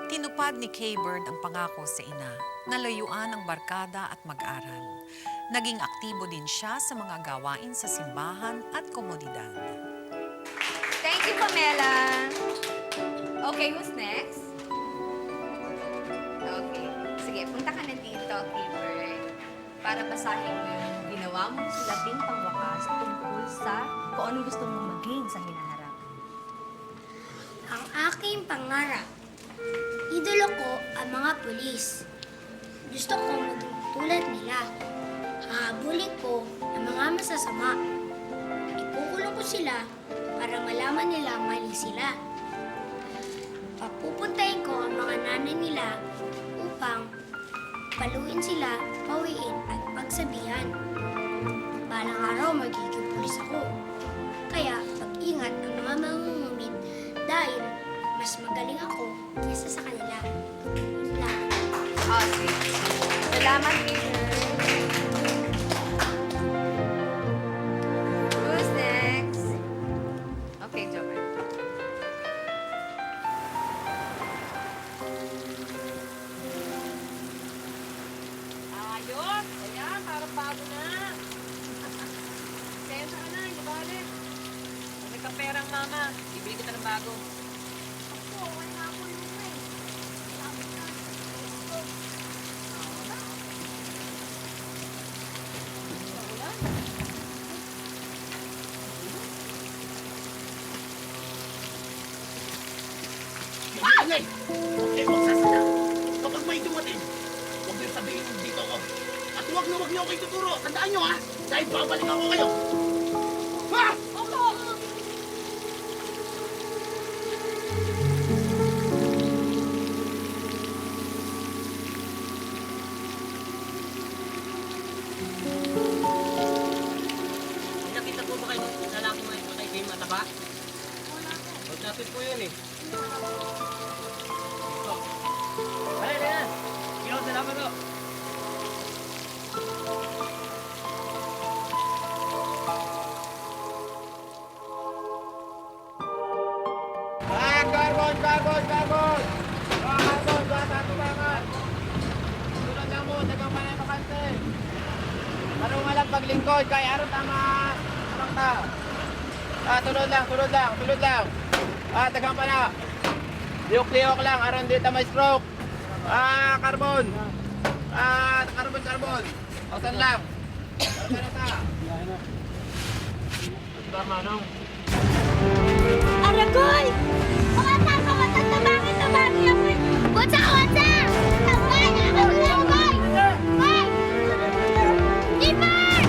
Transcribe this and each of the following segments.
Tinupad ni K-Bird ang pangako sa ina na layuan ang barkada at mag-aral. Naging aktibo din siya sa mga gawain sa simbahan at komunidad. Thank you, Pamela. Okay, who's next? Okay. Sige, punta ka na dito, K-Bird. Para basahin mo yung ginawa mo sa labing pangwakas tungkol sa kung anong gusto mong maging sa hinaharap. Ang aking pangarap. Idolo ko ang mga pulis. Gusto ko maging tulad nila. Hahabulin ko ang mga masasama. Ikukulong ko sila para malaman nila mali sila. Papupuntahin ko ang mga nanay nila upang paluin sila, pawiin at pagsabihan. Balang araw magiging pulis ako. Kaya pag-ingat ang mga mangungumit dahil mas magaling ako kaysa sa kanila. Yun lang. Oh, sige. Salamat, K-Bird. Who's next? Okay, Joker. Ayos! Ayan, parang bago na. Sensya ka na, hindi balik. Kung may kaperang mama, bibili kita ng bago. Ako, wala ako lupa eh. Salamat na. Let's go. Alay! Okay, huwag sasada. Kapag may dumating, huwag niyo sabihin dito ako. At huwag niyo ako ituturo. Tandaan niyo ha, dahil babalik ako kayo. Ha? Opo! May nakita po ba kayo ng lalaki mo ito kay Game Mataba? Wala po. Huwag natin po yun eh. Ito. Ay, na yan. Ikaw, salamat po. Carbon! Carbon! Bata, tulangan! Tulad lang mo, dagang panay bakante. Parang walang paglingkod, kaya aron tama. Parang ta. Tulod lang. Dagang pana. Liyok lang, aron dito may stroke. Carbon! Carbon! Osan lang. Parang ta. Tama, nong. Aragoy! Kumatan! Tumangin ako! Watsa! Tambay! Aragoy! Bay! Keeper!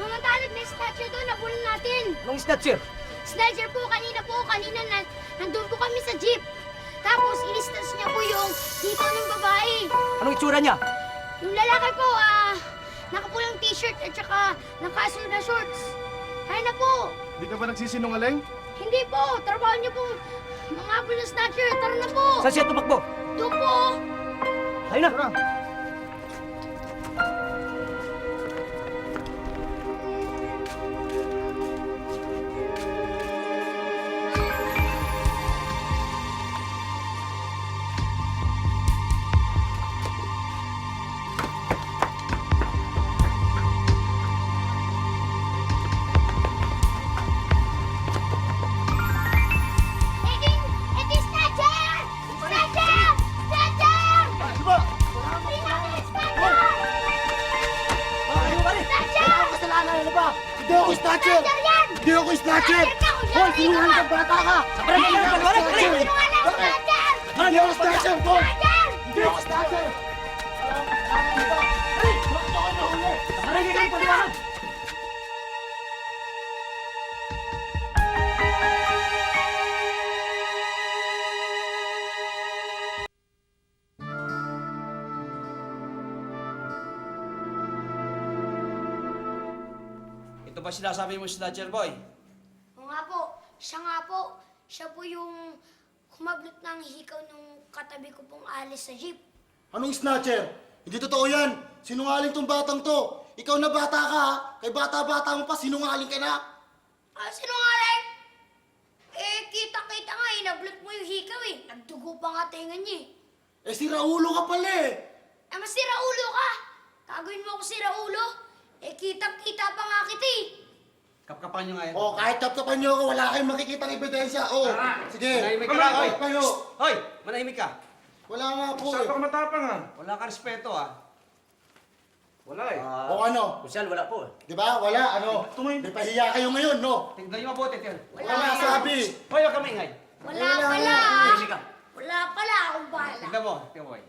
Mamantalog na statue doon, nabulin natin. Anong snatcher? Snatcher po, kanina nandun po kami sa jeep. Tapos, inistas niya po yung dito ng babae. Anong itsura niya? Yung lalaki po, nakapulang t-shirt at saka nakasul na shorts. Kaya na po. Di ka ba nagsisinungaling? Hindi po, trabaho niyo po. Mga habol na snatcher, tara na po. Saan siya tumakbo? Doon po. Ayun na! Tara! Ito yung snatcher! Snatcher! snatcher! Hindi ako snatcher! Hoy, sinungaling kang bata ka! Hindi ako snatcher! Hindi ako snatcher, Paul! Hindi ako snatcher! Ito ba sinasabi mo, Snatcher Boy? O nga po, siya nga po. Siya po yung humablot ng hikaw nung katabi ko pong alis sa jeep. Anong snatcher? Hindi totoo yan! Sinungaling tong batang to! Ikaw na bata ka ha! Kay bata-bata mo pa, sinungaling ka na! Ah, sinungaling? Eh, kita-kita nga eh, nablot mo yung hikaw eh. Nagdugo pa nga tenga niya eh. Eh si Raulo ka pala eh! Eh, mas si Raulo ka! Gagawin mo ako si Raulo? Eh, kitang-kita pa nga kita eh. Kapkapan nyo nga yan. Oh, kahit kapkapan niyo ako, wala kayong makikitang ebidensya. Oh, sige. Manahimik ka lang, hoy! Kayo. Hoy! Manahimik ka! Wala nga po eh. Masyado ka matapang ah. Wala ka respeto, ah. Wala eh. O ano? Kusyal, wala po. Di ba? Wala, ano? Tumayo. May pahiya kayo ngayon, no? Tingnan nyo mabuti, Tiyan. Wala sabi. Hoy, huwag ka maingay. Wala Wala pala nga. ah. Manahimik ka. Wala pala akong bahala. Tingnan mo, boy.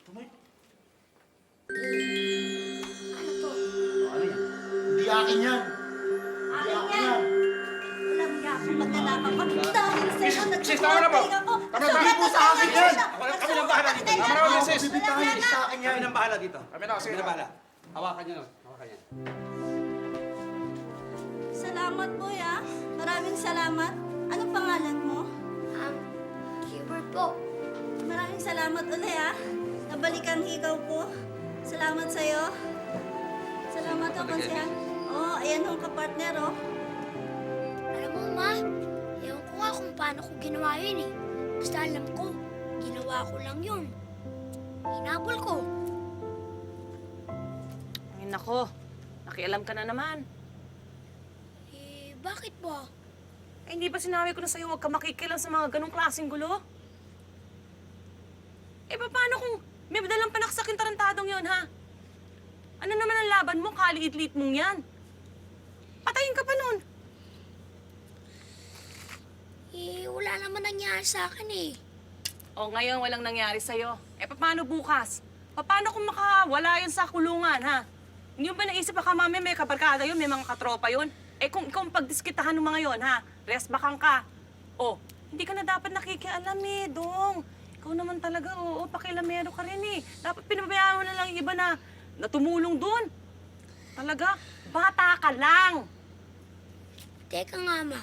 Tumayo. Ano to? Ano yan? Hindi akin yan. Hindi akin yan. Alam niya kung magnanakaw ka dahil sa'yo Sis, tama na po. nagsukuha ako. Tama na. Hindi po sa akin yan. Kami ng bahala dito. Tama na, Ako sis. bibitahin niyo sa akin yan. Kami ng bahala dito. Kami na, sige. Kami ng bahala. Hawakan nyo nun. Hawakan yan. Salamat po ya. Maraming salamat. Anong pangalan mo? Keyboard po. Maraming salamat uli Nabalik ang hikaw ko. Salamat sa'yo. Salamat o, konsehan. Oh, ayan ang kapartner oh. Alam mo, Ma, ewan ko nga kung paano ko ginawa yun eh. Basta alam ko, ginawa ko lang yun. Hinabol ko. Ay, nako. Nakialam ka na naman. Eh, bakit ba? Eh, hindi ba sinabi ko na sa'yo huwag ka makikilang sa mga ganong klaseng gulo? Eh, paano kung may dalang panaksak yung tarantadong yun, ha? Ano naman ang laban mo? Kaliit-liit mong yan. Patayin ka pa nun. Eh, wala naman nangyari sa akin eh. O, ngayon walang nangyari sa'yo. Eh, paano bukas? Paano kung makawala yun sa kulungan, ha? Hindi mo ba naisip baka mami may kabarkada yun, may mga katropa yun? Eh, kung ikaw ang pagdiskitahan ng mga yun, ha? Resbakang ka. O, hindi ka na dapat nakikialam eh, Dong. Ikaw naman talaga, oo, pakilamero ka rin eh. Dapat pinabayaan mo na lang yung iba na tumulong doon. Talaga, bata ka lang. Teka nga, Ma.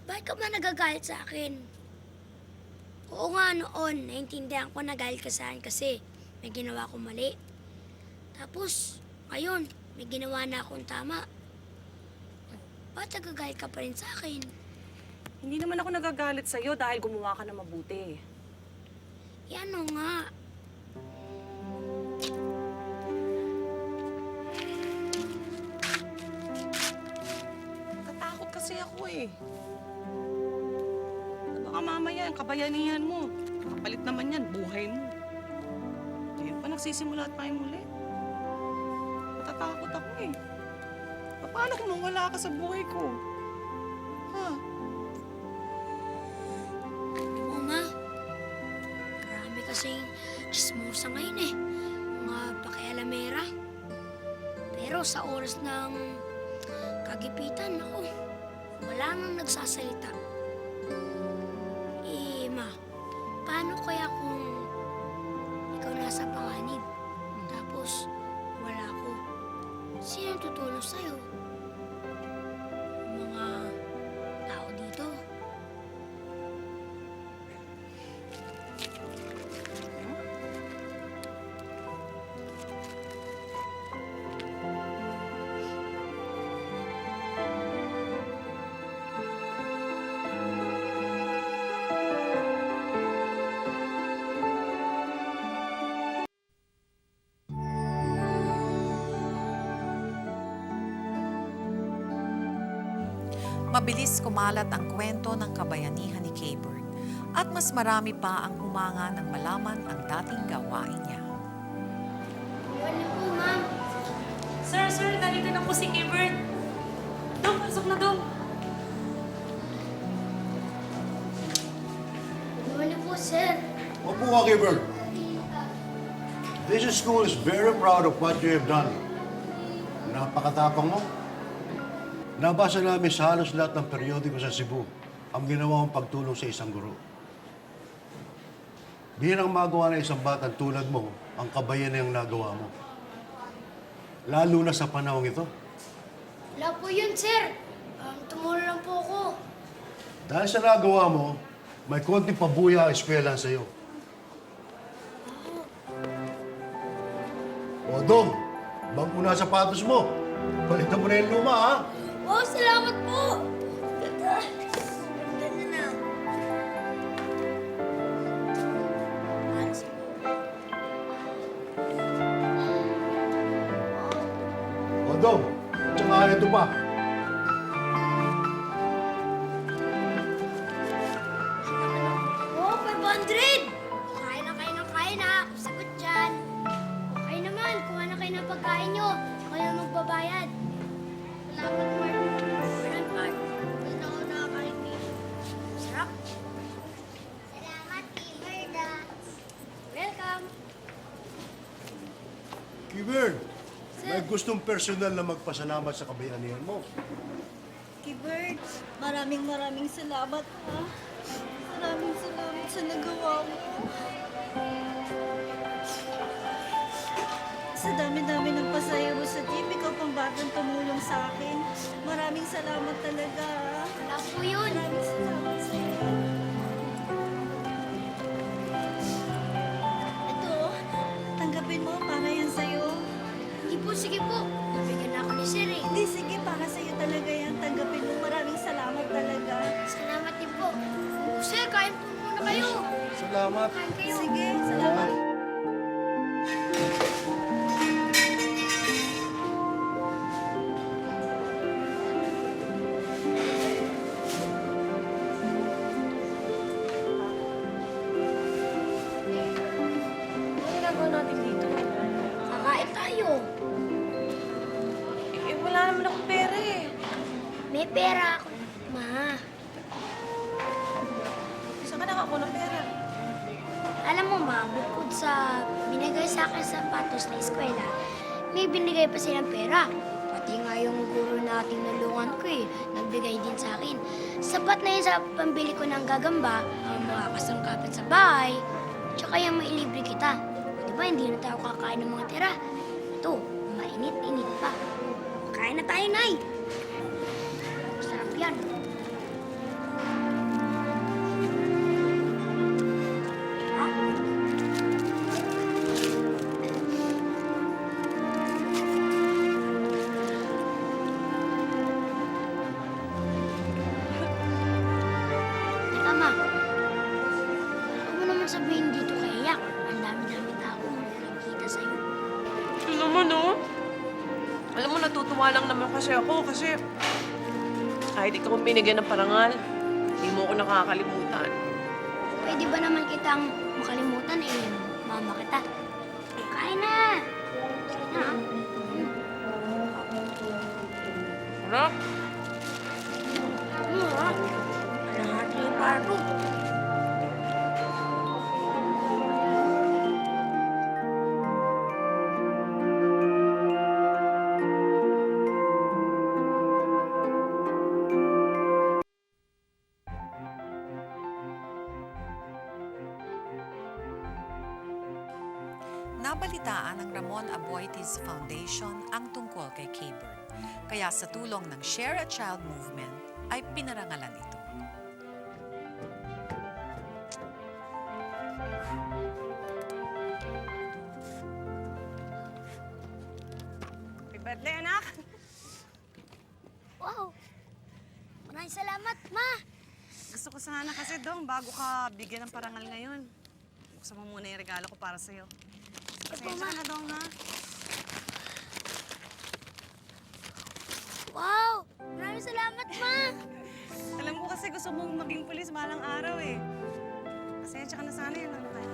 Bakit ka ba nagagalit sa akin? Oo nga noon, naintindihan ko nagalit ka sa akin kasi may ginawa akong mali. Tapos, ngayon, may ginawa na akong tama. Ba't nagagalit ka pa rin sa akin? Hindi naman ako nagagalit sa'yo dahil gumawa ka na mabuti. Yan o nga. Natatakot kasi ako eh. Baka mamaya ang kabayanihan mo. Kapalit naman yan, buhay mo. Ngayon pa nagsisimula tayo muli. Natatakot ako eh. Paano kung mawala ka sa buhay ko? Ha? Oo nga. Marami kasing chismosa ngayon eh. Mga pakialamera. Pero sa oras ng kagipitan, ako, wala nang nagsasalita. Eh, Ma, paano kaya kung ikaw nasa panganib? Tapos, wala ako. Sino tutulong sa'yo? Mga tao dito. Mabilis kumalat ang kwento ng kabayanihan ni Caybird at mas marami pa ang humanga nang malaman ang dating gawain niya. Ano po, Ma'am? po si Kibert. Dong, pasok na Dong. Good morning po, sir. Opo ka, Gilbert. This school is very proud of what you have done. Napakatapang mo. Nabasa namin sa halos lahat ng periodiko sa Cebu ang ginawa mong pagtulong sa isang guro. Bilang magawa ng isang batang tulad mo, ang kabayan yung nagawa mo. Lalo na sa panahong ito. Wala po yun, sir. Tumulong lang po ako. Dahil sa nagawa mo, may konting pabuya ang eskwela sa'yo. O, Dong, bang una sapatos mo? Palitan mo na yung luma, ha? Wow, salamat po. Ganda. Ganda na. Para sa O, Dong, tsaka ito pa. Oh, 500! Kain na kayo ng kain, ha? Sagot dyan. Kayo naman, kuha na kayo ng pagkain nyo. Ako na magbabayad. Salamat, Mark. Salamat, Mark. Hindi na ako nakakain dito. Sarap. Salamat, Imelda. Welcome. Kibern, may gustong personal na magpasalamat sa kabayanihan mo. Kibert, maraming salamat ha. Maraming salamat sa nagawa mo. Sa dami-dami ng pasaya mo sa jeep, ikaw pang batang tumulong sa akin. Maraming salamat talaga ha. Wala po yun. Maraming salamat sa'yo. Ito, tanggapin mo para yan sa'yo. Hindi po, sige po. Nabigyan na ako ni Sir eh. Hindi, sige, para sa'yo talaga yan. Tanggapin mo. Maraming salamat talaga. Salamat din po. Sir, kain po muna kayo. Salamat. Kain kayo. Sige, salamat. Ano ginagawa natin dito? Kakain tayo. Eh, wala naman akong pera eh. May pera ako. Ma, Saan ka nakakuha ng pera? alam mo ma, bukod sa binigay sa akin sapatos na eskwela, may binigay pa silang pera. Pati nga yung guro nating nalungan ko eh, nagbigay din sa akin. Sapat na yun sa pambili ko ng gagamba, ang mga kasangkapan sa bahay, tsaka yung mailibre kita. Di ba, hindi na tayo kakain ng mga tira. Ito, mainit-init pa. Kain na tayo, Nay! Sarap yan. Teka, Ma. Huwag mo naman sabihin dito kay Yak. Ang dami-dami tao nakikita sa'yo. Alam mo, no? Alam mo, natutuwa lang naman kasi ako kasi kahit ikaw ang binigyan ng parangal, hindi mo ako nakakalimutan. Pwede ba naman kitang makalimutan eh, mama kita? Kain na! Kain na. Harap! Lahat yung parto. Nabalitaan ng Ramon Aboitiz Foundation ang tungkol kay Kayburn. Kaya sa tulong ng Share a Child Movement ay pinarangalan ito. Happy birthday, anak! Wow! Maraming salamat, Ma! Gusto ko sana kasi, Dong, bago ka bigyan ng parangal ngayon, buksan mo muna yung regalo ko para sa'yo. Pasensya na, Dong, ha? Wow! Maraming salamat, Ma! Alam ko kasi gusto mong maging pulis balang araw, eh. Pasensya ka na sana yun, ano tayo?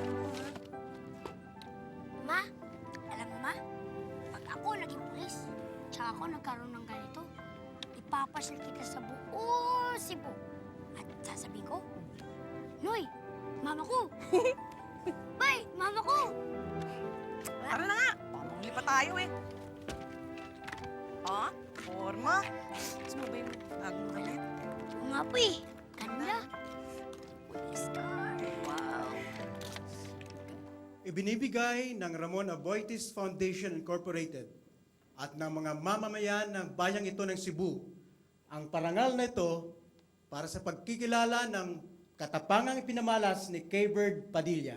Ma, alam mo, Ma? Pag ako naging pulis, Tsaka ako nagkaroon ng ganito. Ipapasyal kita sa buong Cebu. At sasabihin ko, Noy, mama ko! Bay, mama ko! Tara na nga! Pamuli pa tayo eh. Ah, forma. Gusto mo ba yung bagong damit? Oo nga po eh. Ganda. Police car. Wow. Ibinibigay ng Ramon Aboitiz Foundation Incorporated at ng mga mamamayan ng bayang ito ng Cebu ang parangal na ito para sa pagkikilala ng katapangang ipinamalas ni K-Bird Padilla.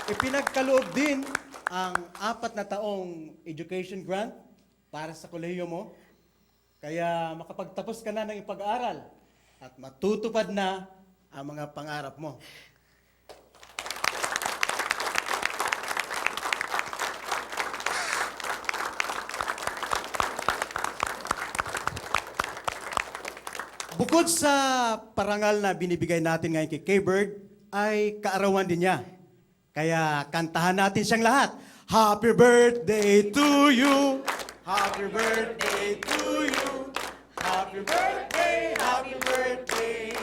Ipinagkaloob din ang 4 na taong education grant para sa kolehiyo mo. Kaya makapagtapos ka na ng ipag-aral at matutupad na ang mga pangarap mo. Bukod sa parangal na binibigay natin ngayon kay K-Bird, ay kaarawan din niya. Kaya kantahan natin siyang lahat. Happy birthday to you! Happy birthday to you! Happy birthday! Happy birthday!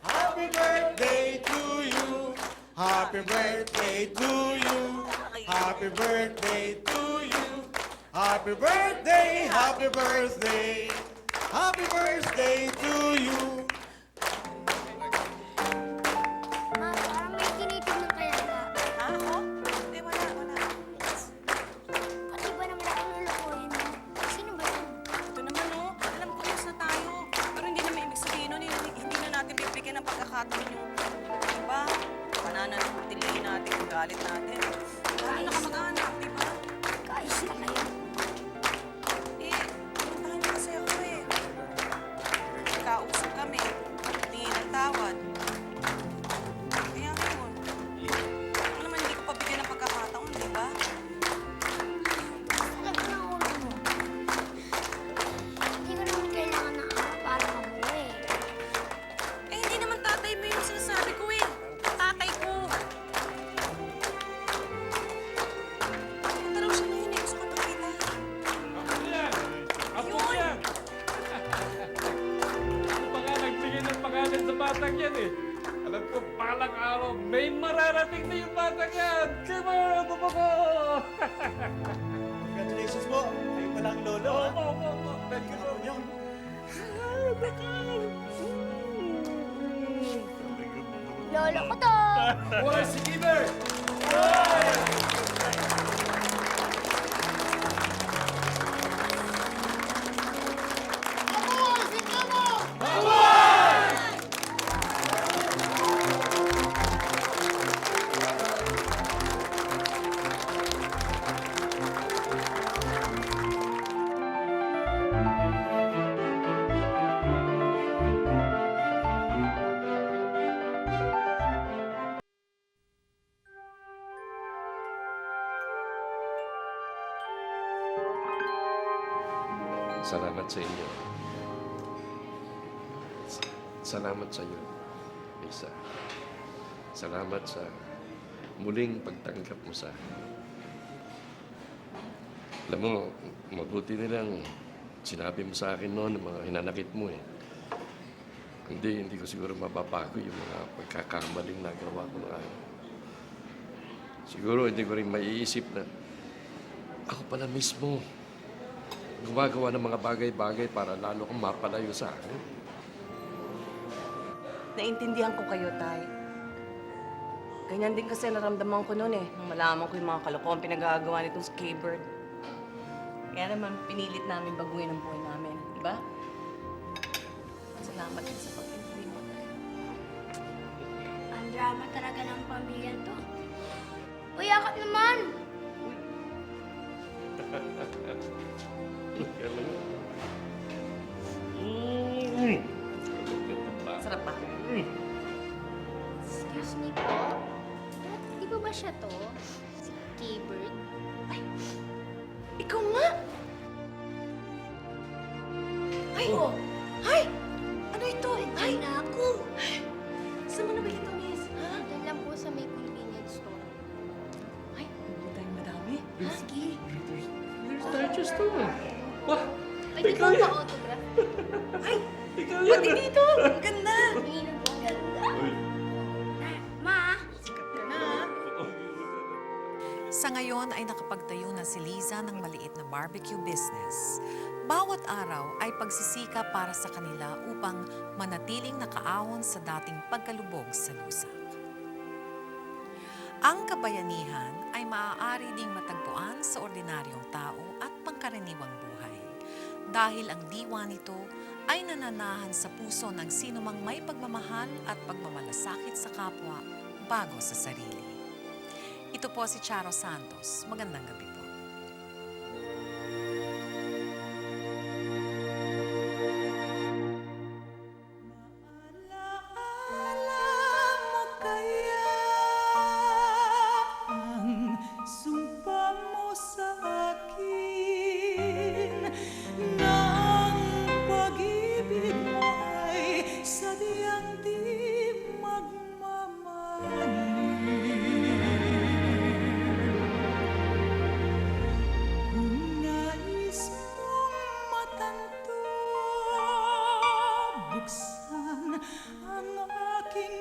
Happy birthday to you! Happy birthday to you! Happy birthday to you! Happy birthday! Happy birthday! Happy birthday to you! Ma, parang may tinitignan kaya ka. Ha, ako? Hindi, wala. Pati ba naman ako lulukuhin mo? Sino ba yun? Ito naman oh, alam ko yes na tayo. Pero hindi naman ibig sabihin nun, hindi na natin bibigyan ng pagkakataon yung, diba? Pananatilihin natin, yung galit natin. Lalo na kamag-anak, diba? Kaayos na kayo. Eh, puntahan niyo kasi ako eh. Kausap kami, tingin ng tawad. Kaya ngayon, ano naman hindi ko pabigyan ng pagkakataon, diba? Salag na ulo mo. Hindi ko naman kailangan ng araw para mamuwi. Eh, hindi naman tatay mo yung sinasabi ko eh. Tatay ko. Punta raw siya ngayon eh. Gusto ko makita. Apo Yun. yan! Ano pa nga nagbigay ng pangalan sa batang yan eh? Alam ko, palang araw, may mararating na yung batang yan! Kima, tumako! Congratulations po! Kayo pala ang lolo, ha? Opo. Thank you so much. Lolo ko to! Hoy, si Kiber! Salamat sa inyo. Salamat sa iyo, Lisa. Salamat sa muling pagtanggap mo sa akin. Alam mo, mabuti nilang sinabi mo sa akin noon, mga hinanakit mo eh. Hindi ko siguro mababago yung mga pagkakamaling nagawa ko noon. Siguro hindi ko rin maiisip na ako pala mismo gumagawa ng mga bagay-bagay para lalo kang mapalayo sa akin. Naintindihan ko kayo, Tay. Ganyan din kasi naramdaman ko noon eh, nung malaman ko yung mga kalokohan pinagagawa nitong si K-Bird. Kaya naman pinilit namin baguhin ang buhay namin, di ba? Salamat din sa pag-intindi mo, Tay. Ang drama talaga ng pamilya to. Uy, yakap naman! Sarap pa. Excuse me po. Di ba siya to? Si K-Bird? Ikaw nga! Ay! Ay! Ano ito? Ay, na ako. Wah, Pwede ikaw po yan. pa-autograph. Ikaw yan. Pati dito! Ang ganda! Ma, Sa ngayon ay nakapagtayo na si Liza ng maliit na barbecue business. Bawat araw ay pagsisikap para sa kanila upang manatiling nakaahon sa dating pagkalubog sa lusak. Ang kabayanihan ay maaari ding matagpuan sa ordinaryong tao at pangkaraniwang buhay. Dahil ang diwa nito ay nananahan sa puso ng sinumang may pagmamahal at pagmamalasakit sa kapwa bago sa sarili. Ito po si Charo Santos. Magandang gabi po. Ang aking